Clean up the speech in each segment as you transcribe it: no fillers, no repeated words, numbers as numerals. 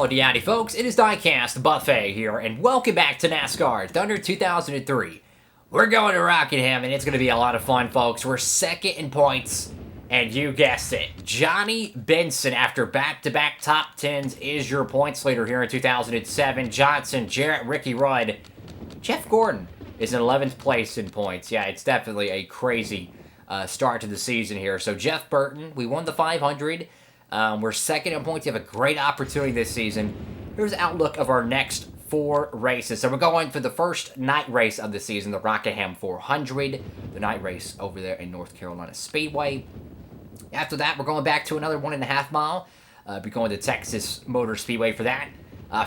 Howdy, howdy, folks. It is Diecastbuffet here, and welcome back to NASCAR Thunder 2003. We're going to Rockingham, and it's going to be a lot of fun, folks. We're second in points, and you guessed it. Johnny Benson, after back-to-back top 10s, is your points leader here in 2007. Johnson, Jarrett, Ricky Rudd, Jeff Gordon is in 11th place in points. Yeah, it's definitely a crazy start to the season here. So Jeff Burton, we won the 500. We're second in points. You have a great opportunity this season. Here's the outlook of our next 4 races. So we're going for the first night race of the season, the Rockingham 400, the night race over there in North Carolina Speedway. After that, we're going back to another 1.5 mile. Be going to Texas Motor Speedway for that.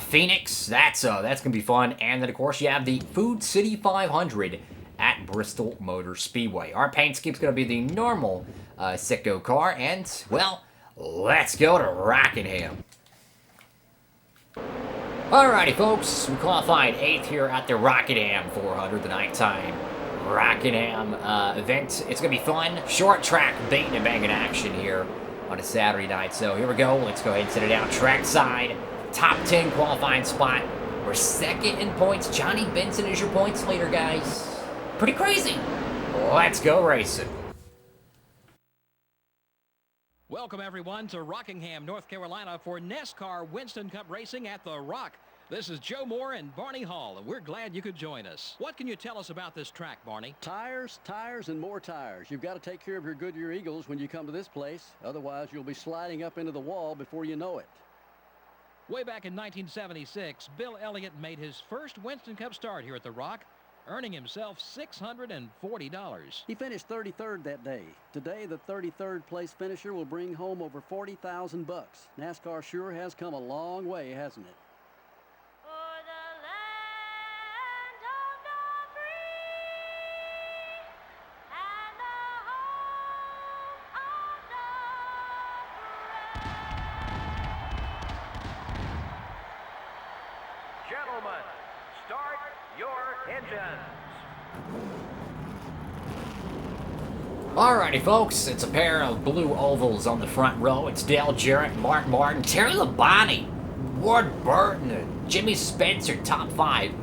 Phoenix, that's gonna be fun. And then of course you have the Food City 500 at Bristol Motor Speedway. Our paint scheme's gonna be the normal Sicko car, and well, let's go to Rockingham. Alrighty, folks, we qualified 8th here at the Rockingham 400, the nighttime Rockingham event. It's gonna be fun. Short track, baiting and banging action here on a Saturday night. So here we go. Let's go ahead and set it out trackside. Top 10 qualifying spot. We're second in points. Johnny Benson is your points leader, guys. Pretty crazy. Let's go racing. Welcome, everyone, to Rockingham, North Carolina for NASCAR Winston Cup Racing at The Rock. This is Joe Moore and Barney Hall, and we're glad you could join us. What can you tell us about this track, Barney? Tires, tires, and more tires. You've got to take care of your Goodyear Eagles when you come to this place. Otherwise, you'll be sliding up into the wall before you know it. Way back in 1976, Bill Elliott made his first Winston Cup start here at The Rock, earning himself $640. He finished 33rd that day. Today, the 33rd place finisher will bring home over $40,000 bucks. NASCAR sure has come a long way, hasn't it? For the land of the free and the home of the brave. Gentlemen, start your engines. Alrighty, folks, it's a pair of blue ovals on the front row. It's Dale Jarrett, Mark Martin, Terry Labonte, Ward Burton, and Jimmy Spencer, top 5.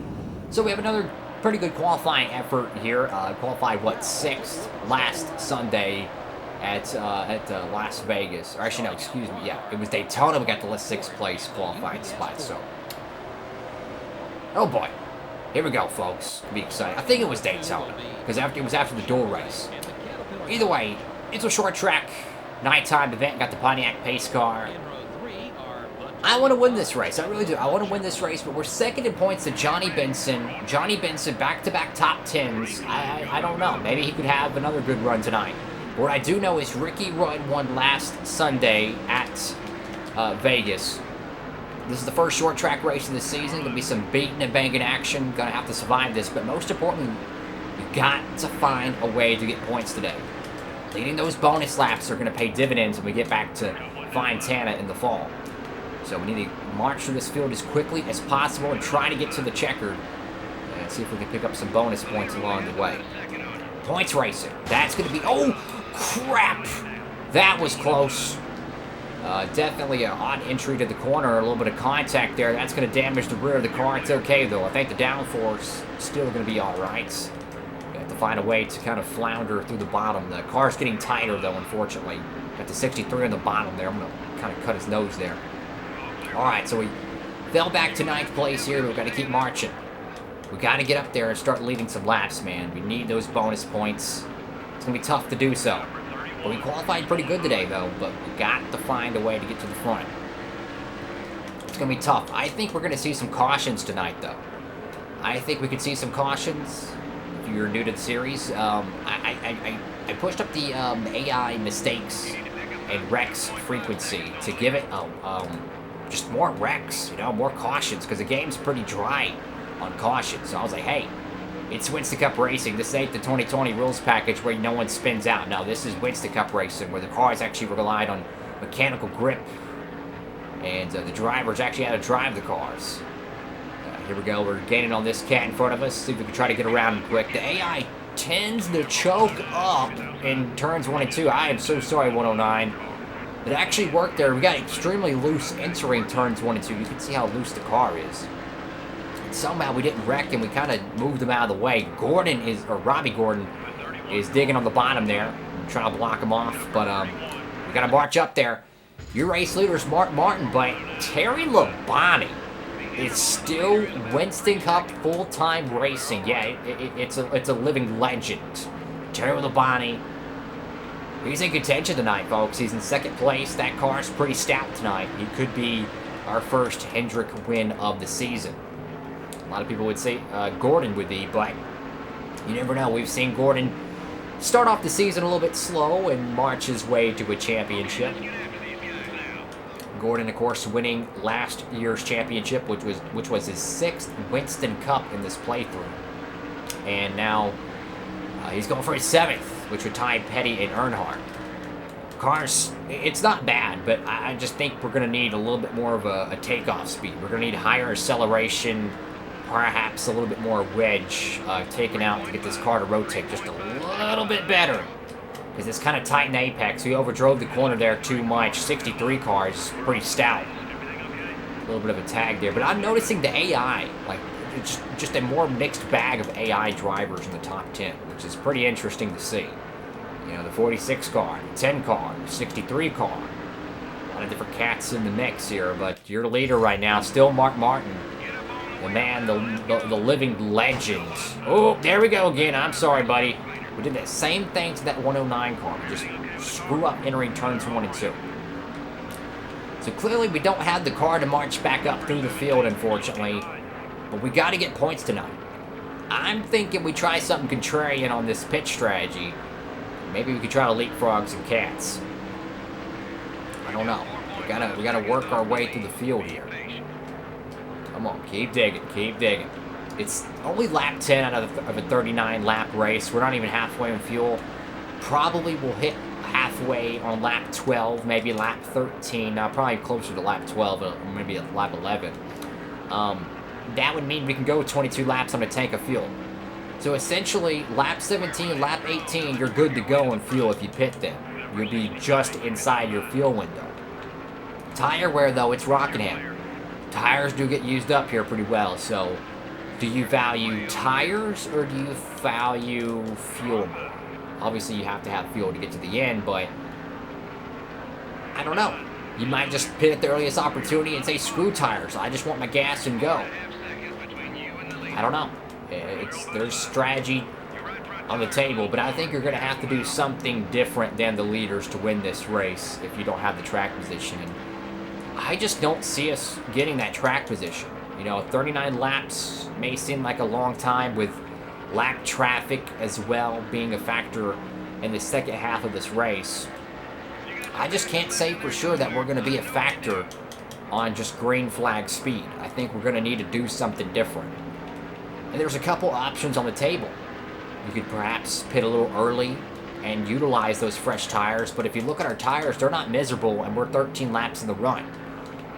So we have another pretty good qualifying effort here. Qualified, what, 6th last Sunday at Las Vegas. Or actually, no, excuse me, yeah, it was Daytona. We got the 6th place qualifying spot, so. Oh boy. Here we go, folks. Be excited. I think it was Daytona, because it was after the dual race. Either way, it's a short track, nighttime event. Got the Pontiac pace car. I want to win this race. I really do. I want to win this race, but we're second in points to Johnny Benson. Johnny Benson, back-to-back top 10s. I don't know. Maybe he could have another good run tonight. What I do know is Ricky Rudd won last Sunday at Vegas. This is the first short track race of the season. Gonna be some beating and banging action. Gonna have to survive this, but most importantly, you've got to find a way to get points today. Leading those bonus laps are gonna pay dividends when we get back to Fontana in the fall. So we need to march through this field as quickly as possible and try to get to the checkered and see if we can pick up some bonus points along the way. Points racing. That's gonna be, oh crap! That was close. Definitely an odd entry to the corner, a little bit of contact there. That's going to damage the rear of the car. It's okay, though. I think the downforce is still going to be all right. You have to find a way to kind of flounder through the bottom. The car's getting tighter, though, unfortunately. Got the 63 on the bottom there. I'm going to kind of cut his nose there. All right, so we fell back to 9th place here, but we've got to keep marching. We got to get up there and start leading some laps, man. We need those bonus points. It's going to be tough to do so. But we qualified pretty good today, though, but we got to find a way to get to the front. It's going to be tough. I think we're going to see some cautions tonight, though. I think we could see some cautions. If you're new to the series, I pushed up the AI mistakes and wrecks frequency to give it just more wrecks, you know, more cautions, because the game's pretty dry on cautions. So I was like, hey, it's Winston Cup Racing. This ain't the 2020 rules package where no one spins out. No, this is Winston Cup Racing, where the cars actually relied on mechanical grip, and the drivers actually had to drive the cars. Here we go. We're gaining on this cat in front of us. See if we can try to get around him quick. The AI tends to choke up in turns 1 and 2. I am so sorry, 109. It actually worked there. We got extremely loose entering turns 1 and 2. You can see how loose the car is. And somehow we didn't wreck and we kind of moved them out of the way. Robbie Gordon is digging on the bottom there. I'm trying to block him off, but we got to march up there. Your race leader's Mark Martin, but Terry Labonte is still Winston Cup full-time racing. Yeah, it's a living legend. Terry Labonte, he's in contention tonight, folks. He's in second place. That car's pretty stout tonight. He could be our first Hendrick win of the season. A lot of people would say Gordon would be, but you never know. We've seen Gordon start off the season a little bit slow and march his way to a championship. Gordon, of course, winning last year's championship, which was his 6th Winston Cup in this playthrough. And now he's going for his 7th, which would tie Petty and Earnhardt. Cars, it's not bad, but I just think we're going to need a little bit more of a takeoff speed. We're going to need higher acceleration, perhaps a little bit more wedge taken out to get this car to rotate just a little bit better. Because it's kind of tight in the apex. We overdrove the corner there too much. 63 cars, pretty stout. A little bit of a tag there. But I'm noticing the AI, like, it's just a more mixed bag of AI drivers in the top 10, which is pretty interesting to see. You know, the 46 car, the 10 car, the 63 car. A lot of different cats in the mix here, but your leader right now, still Mark Martin. The man, the living legend. Oh, there we go again. I'm sorry, buddy. We did that same thing to that 109 car. We just screw up entering turns 1 and 2. So clearly we don't have the car to march back up through the field, unfortunately. But we got to get points tonight. I'm thinking we try something contrarian on this pitch strategy. Maybe we could try to leapfrog some cats. I don't know. We gotta work our way through the field here. Come on, keep digging, keep digging. It's only lap 10 out of a 39-lap race. We're not even halfway on fuel. Probably we'll hit halfway on lap 12, maybe lap 13. Probably closer to lap 12, or maybe lap 11. That would mean we can go 22 laps on a tank of fuel. So essentially, lap 17, lap 18, you're good to go on fuel if you pit them. You'll be just inside your fuel window. Tire wear, though, it's Rockingham. Tires do get used up here pretty well, so do you value tires or do you value fuel more? Obviously, you have to have fuel to get to the end, but I don't know. You might just pit at the earliest opportunity and say, screw tires. I just want my gas and go. I don't know. There's strategy on the table, but I think you're going to have to do something different than the leaders to win this race if you don't have the track position. And I just don't see us getting that track position. You know, 39 laps may seem like a long time, with lap traffic as well being a factor in the second half of this race. I just can't say for sure that we're going to be a factor on just green flag speed. I think we're going to need to do something different. And there's a couple options on the table. You could perhaps pit a little early and utilize those fresh tires, but if you look at our tires, they're not miserable, and we're 13 laps in the run.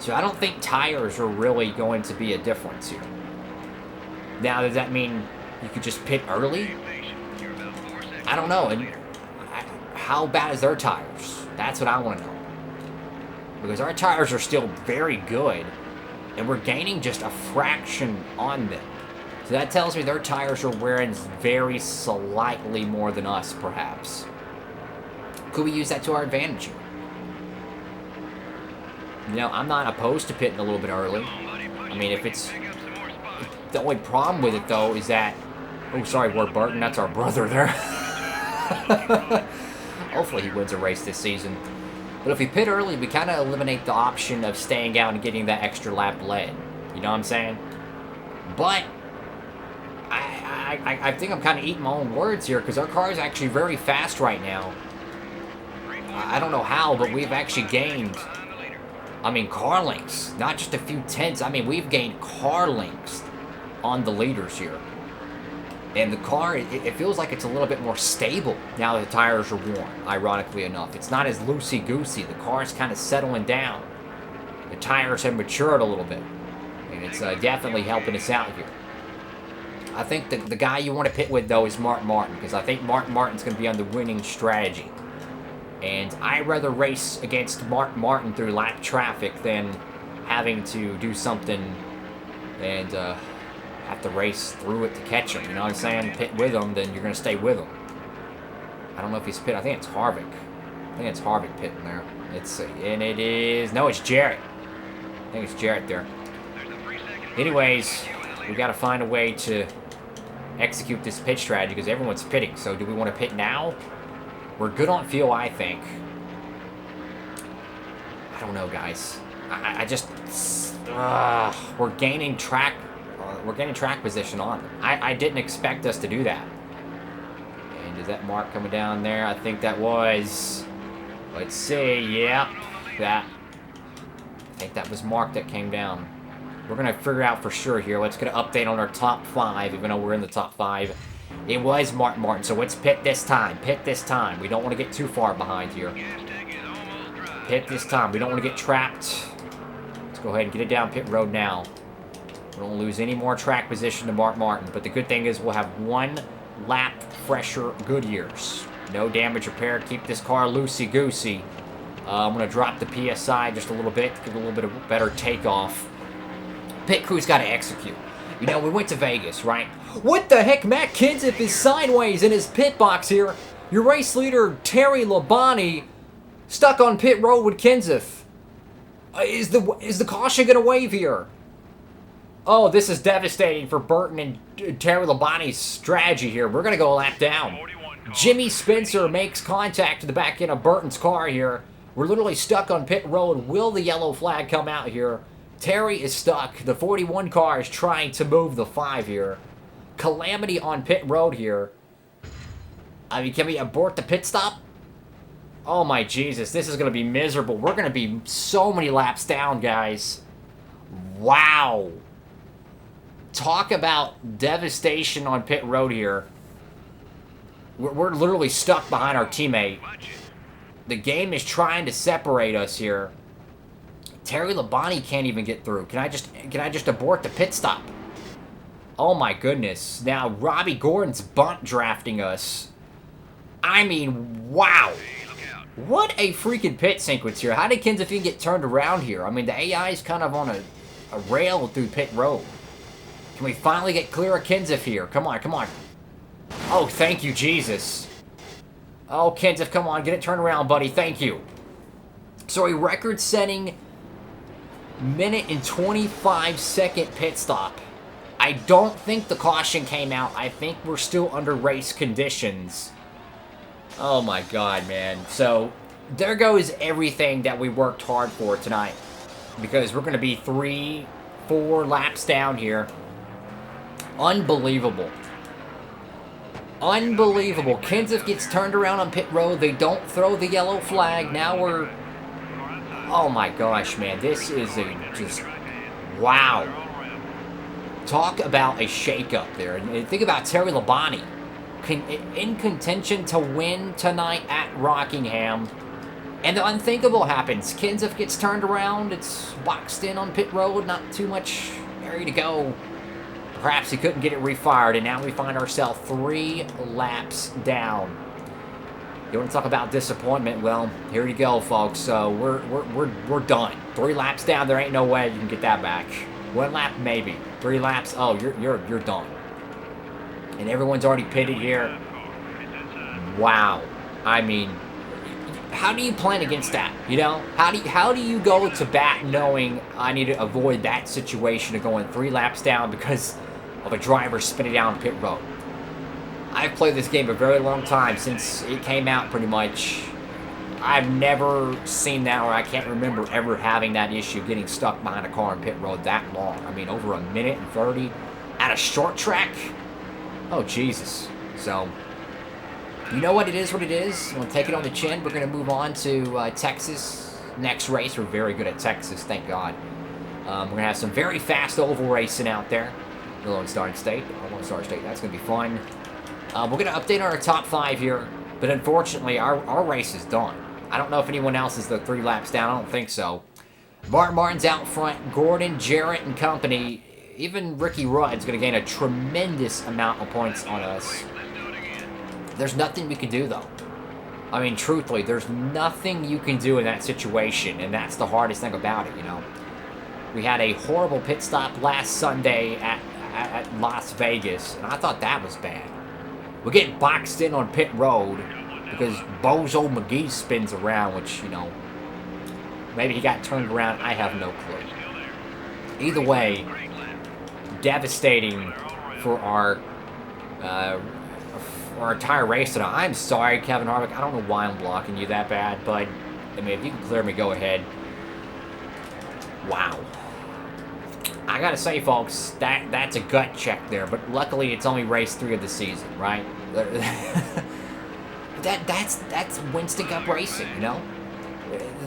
So I don't think tires are really going to be a difference here. Now, does that mean you could just pit early? I don't know. And how bad is their tires? That's what I want to know. Because our tires are still very good, and we're gaining just a fraction on them. So that tells me their tires are wearing very slightly more than us, perhaps. Could we use that to our advantage here? You know, I'm not opposed to pitting a little bit early. I mean, if it's... The only problem with it, though, is that... Oh, sorry, Ward Burton. That's our brother there. Hopefully he wins a race this season. But if we pit early, we kind of eliminate the option of staying out and getting that extra lap lead. You know what I'm saying? But... I think I'm kind of eating my own words here, because our car is actually very fast right now. I don't know how, but we've actually gained... I mean, car lengths, not just a few tenths. I mean, we've gained car lengths on the leaders here. And the car, it feels like it's a little bit more stable now that the tires are worn, ironically enough. It's not as loosey-goosey. The car's kind of settling down. The tires have matured a little bit. And it's definitely helping us out here. I think the guy you want to pit with, though, is Mark Martin, because I think Mark Martin's going to be on the winning strategy. And I'd rather race against Mark Martin through lap traffic than having to do something and have to race through it to catch him. You know what I'm saying? Pit with him, then you're going to stay with him. I don't know if he's pit. I think it's Harvick. I think it's Harvick pitting there. And it is... No, it's Jarrett. I think it's Jarrett there. Anyways, we got to find a way to execute this pit strategy because everyone's pitting. So do we want to pit now? We're good on fuel, I think. I don't know, guys. I just... we're gaining track... we're gaining track position on them. I didn't expect us to do that. And is that Mark coming down there? I think that was... Let's see. Yep. I think that was Mark that came down. We're going to figure out for sure here. Let's get an update on our top 5, even though we're in the top 5. It was Mark Martin, so let's pit this time. Pit this time. We don't want to get too far behind here. Pit this time. We don't want to get trapped. Let's go ahead and get it down pit road now. We don't lose any more track position to Mark Martin. But the good thing is we'll have 1 lap fresher Goodyears. No damage repair. Keep this car loosey-goosey. I'm going to drop the PSI just a little bit. Give it a little bit of better takeoff. Pit crew's got to execute. You know, we went to Vegas, right? What the heck? Matt Kenseth is sideways in his pit box here. Your race leader, Terry Labonte, stuck on pit road with Kenseth. Is the caution going to wave here? Oh, this is devastating for Burton and Terry Labonte's strategy here. We're going to go a lap down. Jimmy Spencer makes contact to the back end of Burton's car here. We're literally stuck on pit road. Will the yellow flag come out here? Terry is stuck. The 41 car is trying to move the 5 here. Calamity on pit road here. I mean, can we abort the pit stop? Oh my Jesus, this is going to be miserable. We're going to be so many laps down, guys. Wow. Talk about devastation on pit road here. We're literally stuck behind our teammate. The game is trying to separate us here. Terry Labonte can't even get through. Can I just abort the pit stop? Oh my goodness. Now Robbie Gordon's bunt drafting us. I mean, wow. What a freaking pit sequence here. How did Kenseth even get turned around here? I mean, the AI is kind of on a rail through pit road. Can we finally get clear of Kenseth here? Come on, come on. Oh, thank you, Jesus. Oh, Kenseth, come on. Get it turned around, buddy. Thank you. So a record-setting minute and 25-second pit stop. I don't think the caution came out. I think we're still under race conditions. Oh, my God, man. So there goes everything that we worked hard for tonight. Because we're going to be 3-4 laps down here. Unbelievable. Unbelievable. Kenseth gets turned around on pit road. They don't throw the yellow flag. Now we're... Oh my gosh, man. This is just... Wow. Talk about a shakeup there. And think about Terry Labonte. In contention to win tonight at Rockingham. And the unthinkable happens. Kenseth gets turned around. It's boxed in on pit road. Not too much area to go. Perhaps he couldn't get it refired, and now we find ourselves 3 laps down. You want to talk about disappointment? Well, here you go, folks. So we're done. 3 laps down. There ain't no way you can get that back. 1 lap, maybe. 3 laps. Oh, you're done. And everyone's already pitted here. Wow. I mean, how do you plan against that? You know, how do you go to bat knowing I need to avoid that situation of going 3 laps down because of a driver spinning down pit road? I've played this game a very long time, since it came out pretty much. I've never seen that, or I can't remember ever having that issue, getting stuck behind a car on pit road that long. I mean, over a minute and 30 at a short track. Oh, Jesus. So, you know what it is, We're going to take it on the chin. We're going to move on to Texas. Next race. We're very good at Texas, thank God. We're going to have some very fast oval racing out there. The Lone Star State. That's going to be fun. We're going to update on our top 5 here. But unfortunately, our race is done. I don't know if anyone else is the 3 laps down. I don't think so. Martin's out front. Gordon, Jarrett, and company. Even Ricky Rudd's going to gain a tremendous amount of points on us. There's nothing we can do, though. I mean, truthfully, there's nothing you can do in that situation, and that's the hardest thing about it, you know. We had a horrible pit stop last Sunday at Las Vegas, and I thought that was bad. We get boxed in on pit road because Bozo McGee spins around, which, you know, maybe he got turned around. I have no clue. Either way, devastating for our entire race tonight. I'm sorry, Kevin Harvick. I don't know why I'm blocking you that bad, but I mean, if you can clear me, go ahead. Wow. I gotta say, folks, that's a gut check there, but luckily it's only race 3 of the season, right? that's Winston Cup racing, you know?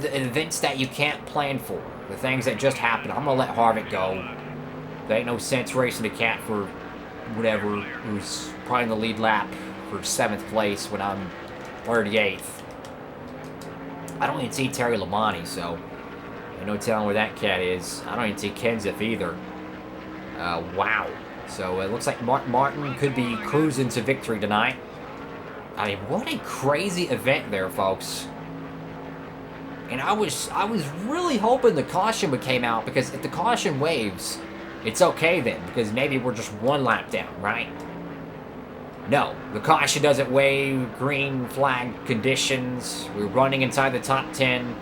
The events that you can't plan for, the things that just happen. I'm gonna let Harvick go. There ain't no sense racing the cat for whatever, who's probably in the lead lap for 7th place when I'm 38th. I don't even see Terry Labonte, so ain't no telling where that cat is. I don't even see Kenseth either. Wow. So it looks like Martin could be cruising to victory tonight. I mean, what a crazy event there, folks. And I was really hoping the caution would came out, because if the caution waves, it's okay then, because maybe we're just 1 lap down, right? No, the caution doesn't wave, green flag conditions, we're running inside the top 10,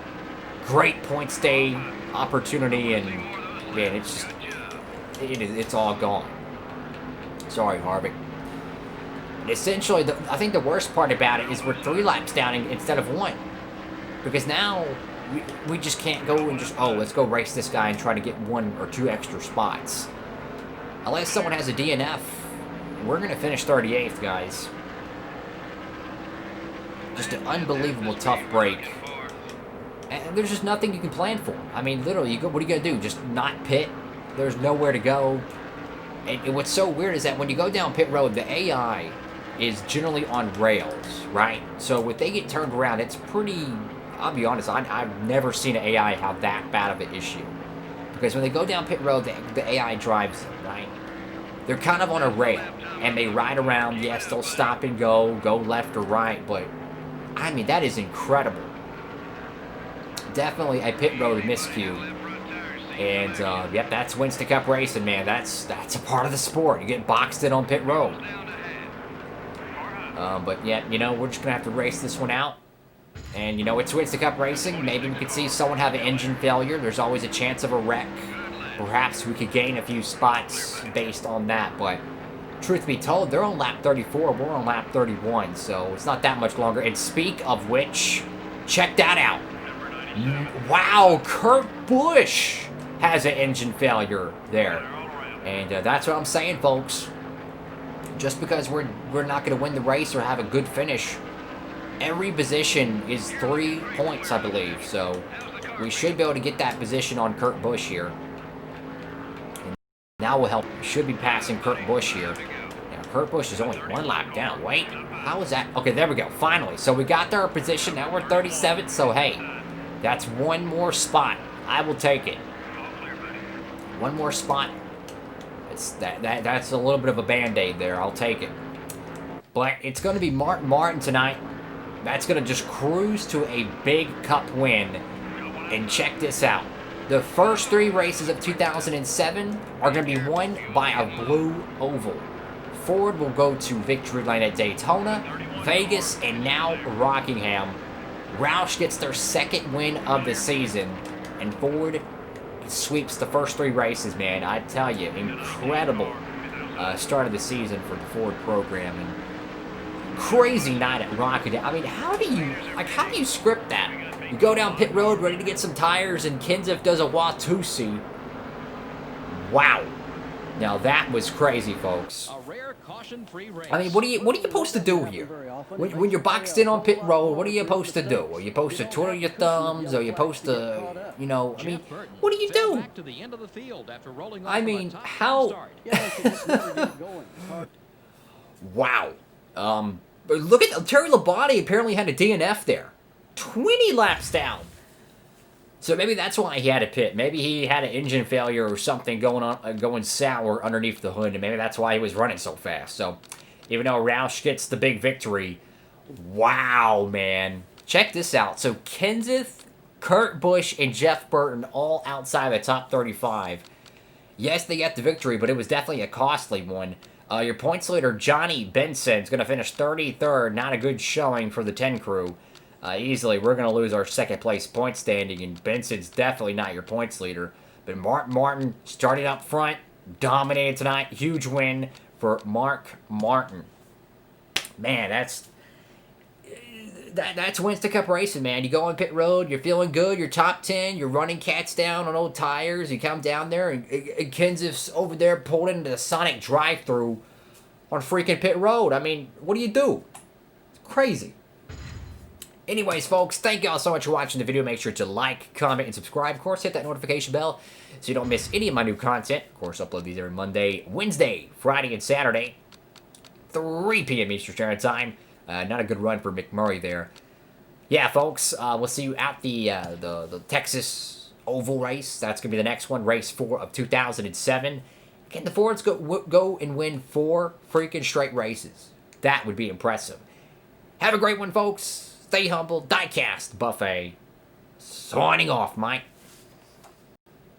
great points day opportunity, and man, it's just, it's all gone. Sorry, Harvick. Essentially, I think the worst part about it is we're 3 laps down instead of 1. Because now, we just can't go and just, oh, let's go race this guy and try to get 1 or 2 extra spots. Unless someone has a DNF, we're going to finish 38th, guys. Just an unbelievable tough break. And there's just nothing you can plan for. I mean, literally, what are you going to do? Just not pit? There's nowhere to go. And what's so weird is that when you go down pit road, the AI is generally on rails, right? So if they get turned around, it's pretty... I'll be honest, I've never seen an AI have that bad of an issue. Because when they go down pit road, the AI drives them, right? They're kind of on a rail, and they ride around. Yes, they'll stop and go left or right, but, I mean, that is incredible. Definitely a pit road miscue. And, yep, that's Winston Cup racing, man. That's a part of the sport. You get boxed in on pit road. But, yeah, you know, we're just going to have to race this one out. And, you know, it's Winston Cup racing. Maybe we could see someone have an engine failure. There's always a chance of a wreck. Perhaps we could gain a few spots based on that. But, truth be told, they're on lap 34. We're on lap 31. So, it's not that much longer. And speak of which, check that out. Wow, Kurt Busch has an engine failure there. And that's what I'm saying, folks. Just because we're not going to win the race or have a good finish, every position is 3 points, I believe. So we should be able to get that position on Kurt Busch here. And now we'll help. Should be passing Kurt Busch here. Now, Kurt Busch is only 1 lap down. Wait, how is that? Okay, there we go. Finally. So we got our position. Now we're 37th. So, hey, that's 1 more spot. I will take it. 1 more spot. That's a little bit of a band-aid there. I'll take it. But it's going to be Martin tonight. That's going to just cruise to a big cup win. And check this out. The first 3 races of 2007 are going to be won by a blue oval. Ford will go to victory lane at Daytona, Vegas, and now Rockingham. Roush gets their 2nd win of the season. And Ford sweeps the first 3 races, man. I tell you, incredible start of the season for the Ford program. And crazy night at Rockingham. I mean, how do you script that? You go down pit road ready to get some tires, and Kenseth does a Watusi. Wow. Now that was crazy, folks. A rare caution-free race. I mean, what are you supposed to do here? When you're boxed in on pit road, what are you supposed to do? Are you supposed to twiddle your thumbs? Are you supposed to, you know, I mean, what do you do? I mean, how? Wow. Look at Terry Labonte apparently had a DNF there. 20 laps down. So maybe that's why he had a pit. Maybe he had an engine failure or something going sour underneath the hood, and maybe that's why he was running so fast. So even though Roush gets the big victory, Wow, man. Check this out. So Kenseth, Kurt Busch, and Jeff Burton all outside the top 35. Yes, they got the victory, but it was definitely a costly one. Your points leader, Johnny Benson, is going to finish 33rd. Not a good showing for the 10 crew. Easily, we're going to lose our second place point standing, and Benson's definitely not your points leader. But Mark Martin started up front, dominated tonight. Huge win for Mark Martin. Man, that's Winston Cup racing, man. You go on pit road, you're feeling good, you're top 10, you're running cats down on old tires, you come down there, and Kenseth's over there pulled into the Sonic drive-thru on freaking pit road. I mean, what do you do? It's crazy. Anyways, folks, thank y'all so much for watching the video. Make sure to like, comment, and subscribe. Of course, hit that notification bell so you don't miss any of my new content. Of course, upload these every Monday, Wednesday, Friday, and Saturday, 3 p.m. Eastern Standard Time. Not a good run for McMurray there. Yeah, folks, we'll see you at the Texas Oval race. That's going to be the next one, race 4 of 2007. Can the Fords go and win 4 freaking straight races? That would be impressive. Have a great one, folks. Stay humble. Diecast Buffet. Signing off, Mike.